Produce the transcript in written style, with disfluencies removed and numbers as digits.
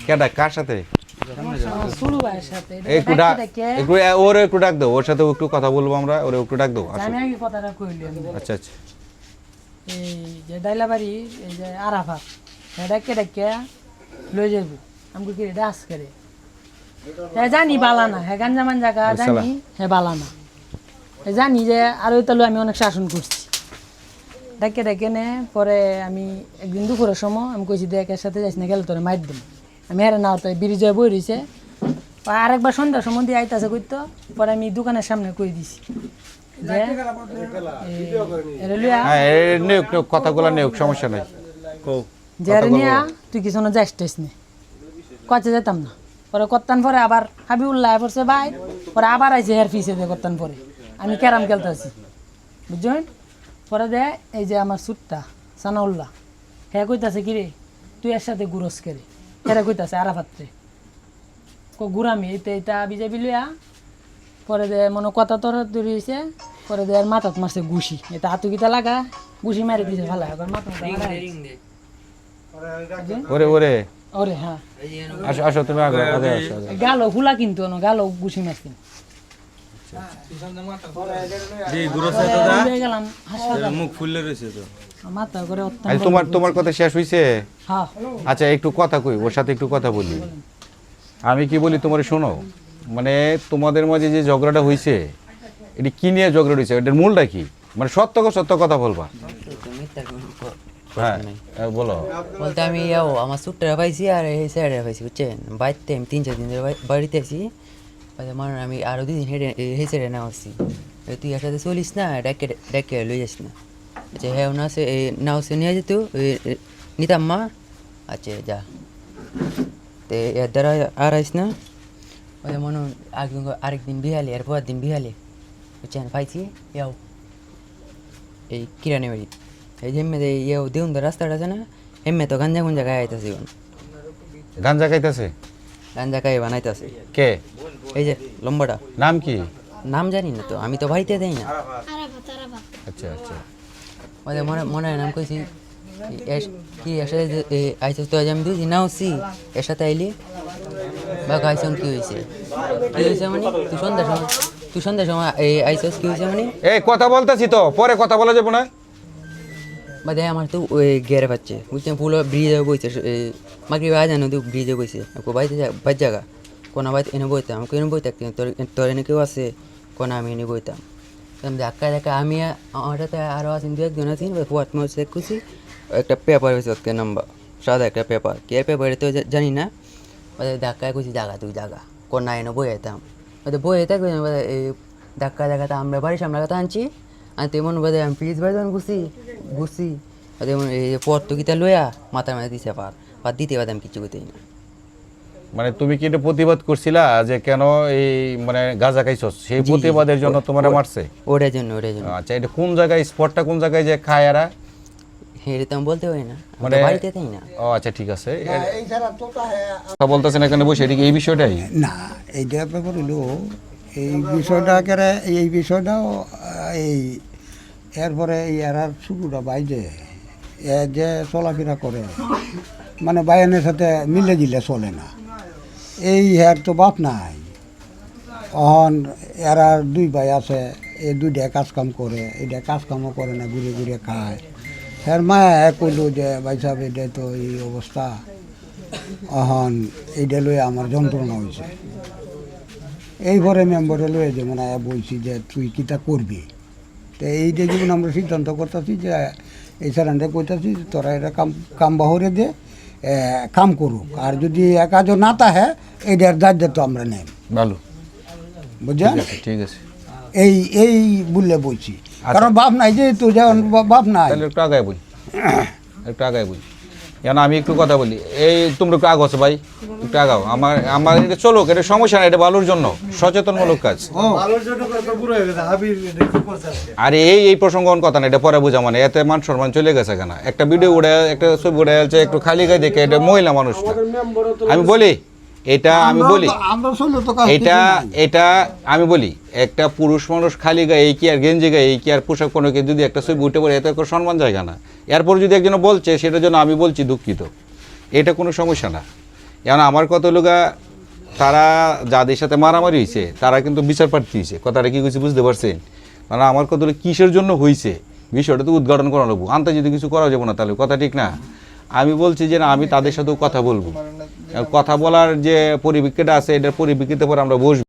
কেডা কার সাথে সুলু ভাইয়ের সাথে একটু ওরে একটু ডাক দাও, ওর সাথে একটু কথা বলবো আমরা, ওরে একটু ডাক দাও। আমি আগে কথাটা কইলাম আচ্ছা আচ্ছা এই যে দাইলাবাড়ি এই যে আরাফাত ডাকে ডাকে লই যাইব আমাকে কি ডাস করে হ্যাঁ জানি বালানা হ্যাঁ গাঞ্জামান জায়গা জানি হ্যাঁ বালানা জানি যে আর ওই তালু আমি অনেক শাসন করছি ডাকে ডাকে নে পরে আমি একদিন দুপুরের সময় আমি কইছি দেখ এর সাথে যাইস না গেলে তোরে মাইর দিম আমি হেরে নাও তো ব্রিজে বই রয়েছে আরেকবার সন্ধ্যার সময় দিয়ে আইতাছে কইতো পরে আমি দোকানের সামনে কই দিছি যে কথাগুলো নেই, সমস্যা নাই। যে নিয়া তুই কিছু না যাইস টাইস নে কাছে যেতাম না পরে করতান পরে আবার হাবিউল্লাহ পড়ছে ভাই পরে আবার আইছে হের ফিসে দিয়ে করতান পরে আমি ক্যারাম খেলতেছি বুঝছেন পরে দে এই যে আমার সুটটা সানাউল্লাহ হ্যাঁ কইতাছে কি রে তুই এর সাথে গুরস করে হেরা কইতাছে আরাফাত্রে গুরামি এটা বিজেপি লইয়া পরে দে মনে কথা তর তৈরি হয়েছে পরে দে আর মাথাত মারছে ঘুষি এটা হাতু গিতা লাগা ঘুষি মারি দিছে ভালো এখন মাথা ওরে ওরে ওরে হ্যাঁ আসো আসো তুমি আগে আগে আসো গালো হুলা কিন্তু গালো ঘুষি মারছে গেলাম হাসপাতাল মুখ ফুললে রয়েছে তো মাথা করে আচ্ছা তোমার তোমার কথা শেষ হইছে? হ্যাঁ আচ্ছা একটু কথা কই, ওর সাথে একটু কথা বলি। আমি কি বলি তোমার শোনো, মানে তোমাদের মাঝে যে ঝগড়াটা হয়েছে এটি কি নিয়ে ঝগড়া হয়েছে, এটার মূলটা কি? মানে সত্য কথা বলবা। হ্যাঁ বলো। বলতে আমি আমার সুটটা পাইছি আর এই সাইডে পাইছি বুঝছেন বাড়িতে আমি 3-4 দিন ধরে বাড়িতে আছি মানে আমি আরও 2 দিন হেঁটে এই সাইডে নেওয়া আসছি তুই এর সাথে চলিস না ডেকে ডেকে লই যাস না আচ্ছা হ্যাঁ না সে নাও নিয়ে যেত নিতাম মা আচ্ছা যা তো এর দ্বারা আর আইস না ওই মনে আরেকদিন বিহালি আর পরের দিন বিহালি বুঝছেন পাইছি ইয়াও এই কিরানি বাড়ি এই যে এমনি ইয়েও দেউন তো রাস্তাটা আছে না এমনি তো গাঞ্জা গুঞ্জা গায়ে আইতাছে গাঞ্জা খাইতেছে? গাঞ্জা গায়ে বানাইতেছে কে? এই যে লম্বাটা নাম কি? নাম জানি না তো আমি তো বাড়িতে দেই না আচ্ছা আচ্ছা ওদের মনে হয় নাম কইছি কি এর সাথে আইসস তো আজ আমি 2 দিন আছি এর সাথে আইলি বা গাইছন কি হয়েছে মানে তুই সন্ধ্যার সময় আইসস কি হয়েছে মানে এই কথা বলতেছি তো, পরে কথা বলা যাবে না। বা দেখ আমার তো ওই গেরে পাচ্ছে বুঝছেন পুরো ব্রিজে বইছে মাগরি বাজে না তো ব্রিজে বইছে বাড়িতে বাজ জায়গা কোনা বাড়িতে এনে বইতাম আমাকে এনে বই থাকতাম তোর এনে কেউ আছে কোনা আমি এনে বইতাম ধাক্কা দেখা আমি আমার সাথে আরও আছেন 2-1 আছেন হোয়াট মোট চেক করছি একটা পেপার হয়েছে ওকে নাম্বার সাদা একটা পেপার কে পেপার তো জানি না ধাক্কায় করছি জায়গা তুই জায়গা কোনা এনে বই যেতাম বই যেতে এই ধাক্কা দেখাতে আমরা বাড়ির সামনে কথা আনছি আর তেমন বোধ আমি ফ্রিজ বাড়ি যখন ঘুরছি তেমন এই পর তো কিতা লইয়া মাথার মাথা দিছে পার দিতে পারতাম আমি কিছু করতেই না। মানে তুমি কি এটা প্রতিবাদ করছিলা যে কেন এই মানে গাঁজা খাইছস, সেই প্রতিবাদের জন্য তোমারে মারছে? ওটার জন্য আচ্ছা এটা কোন জায়গায়, স্পটটা কোন জায়গায় যে খায় এরা? হ্যাঁ এটা তো আমি বলতে পারি না মানে বাড়িতে তাই না। ও আচ্ছা ঠিক আছে, কথা বলতেছেন এখানে বসে, এদিকে এই বিষয়টাই না এইটা ব্যাপার হলো এই বিষয়টা করে এই বিষয়টাও এই এরপরে এই এরার শুরুটা বাইরে এ যে চলাফেরা করে মানে বায়ানের সাথে মিলে দিলে চলে না। এই এর তো বাপ নাই, অহন এরা 2 ভাই আছে, এই 2টা কাজকাম করে, এইটা কাজকামও করে না, ঘুরে ঘুরে খায়। এর মায়া কইল যে ভাই সাহেব এটা তো এই অবস্থা, অহন এইটা লয়ে আমার যন্ত্রণা হয়েছে। এইবারে মেম্বারে লয়ে যে মানে বলছি যে তুই কিটা করবি, তো এইটা যেমন আমরা সিদ্ধান্ত করতেছি যে এই স্যারানটা কইতাছি তোরা এটা কাম বাহরে দে কাম করুক, আর যদি একাজ না তাহে এইটার দায়িত্ব তো আমরা নেই। ভালো বুঝছেন? ঠিক আছে এই বললে বলছি, কারণ বাপ নাই যে তো যেমন বাপ নাই। তাহলে একটু আগায় বলি, একটু আগায় বলি, কেন আমি একটু কথা বলি। এই তোমরা একটু আগাও ভাই, একটু আগাও। আমার এটা চলো, এটা সমস্যা না, এটা ভালোর জন্য সচেতনমূলক কাজ। আরে এই প্রসঙ্গ কথা না, এটা পরে বুঝা, মানে এতে মান সম্মান চলে গেছে কেন? একটা ভিডিও উড়ে, একটা ছবি উড়ে আছে, একটু খালি গায়ে দেখে এটা মহিলা মানুষটা। আমি বলি এটা, আমি বলি এটা আমি বলি একটা পুরুষ মানুষ খালি গায়ে এই কি আর গেঞ্জি গায়ে এই কি আর পোশাক পরকে যদি একটা ছবি উঠে পড়ে, এত সম্মান জায়গা না। এরপর যদি একজন বলছে সেটার জন্য আমি বলছি দুঃখিত, এটা কোনো সমস্যা না। এখন আমার কত লোকা তারা যাদের সাথে মারামারি হয়েছে তারা কিন্তু বিচার প্রার্থী হয়েছে, কথাটা কি কিছু বুঝতে পারছেন? মানে আমার কত লোক কিসের জন্য হয়েছে বিষয়টা তো উদ্ঘাটন করা লাগবো, আনতে যদি কিছু করা যাবো না তাহলে কথা ঠিক না। আমি বলছি যে না, আমি তাদের সাথেও কথা বলবো, কথা বলার যে পরিপ্রেক্ষিতটা আছে এটার পরিপ্রেক্ষিতে পরে আমরা বসবো।